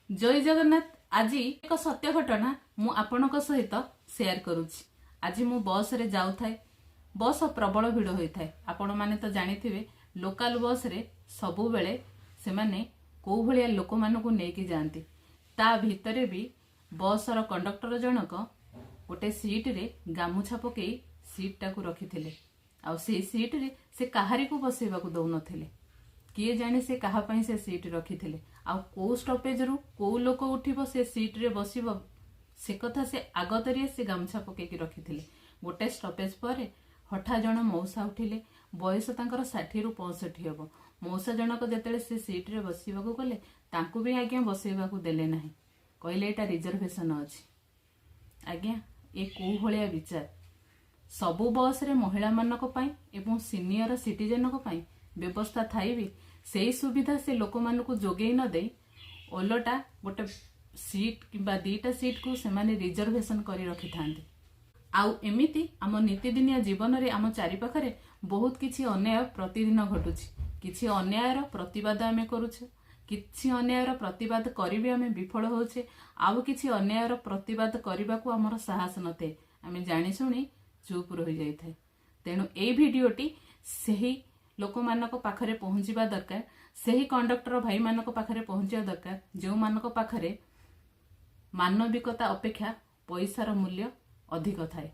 जय जगन्नाथ। आज एक सत्य घटना मु आपणक सहित शेयर करुछि। आज मु बस रे जाउ थाए, बस प्रबल भिड़ होइथाए। आपण माने तो जानिथिबे लोकल बस रे सबु बेले से माने को भलिया लोक मानकु नेकी जांती। ता भितरे भी बस रो कंडक्टर जनक गोटे सीट रे गामुछा पकई सीट टाकू रखिथिले। आ से सीट रे से काहारी को बसेबाकू दउ नथिले। किए जाने से कहा पई से सीट रखिथिले। आ को स्टॉपेज रु को लोक उठिबो से सीट रे बसिबो से कथा से आगतरिए से गामछा पके की रखिथिले। गोटे स्टॉपेज पर हठा जण मौसा उठिले। बयस तांकर 60 रु 65 हेबो। मौसा जनक जेतेले से सीट रे बसिबाकू गले तांकू भी आज्ञा बसेबाकू देले नाही। कहले एटा रिजर्वेशन अछि। आज्ञा ए को भलिया विचार। सबु बस रे महिला मानक पई एवं सीनियर सिटीजन पई व्यवस्था थाई भी से सुविधा से लोक मानकु जोगेई न दे ओलटा गोटे सीट किंबा दीटा सीट को से माने रिजर्वेशन करी रखि थांती। आउ एमिति आम नीतिदिनिया जीवन रे आम चारि पाखरे बहुत किछि अन्याय प्रतिदिन घटुछि। किछि अन्यायर प्रतिवाद आमे करूछे, किछि अन्यायर प्रतिवाद करी भी आमे विफल होछे। आउ किछि अन्यायर प्रतिवाद करबाकू हमर साहस नते। आमे जानि सुनी चुप रहि जाई थाए। तेणु ए भिडियोटी सही लोक मानक पाखरे पहुंचीबा दरकार। सही कंडक्टर भाई मानक पाखरे पहुंचिया दरकार जो मानक पाखरे मानविकता अपेक्षा पैसार मूल्य अधिक थाए।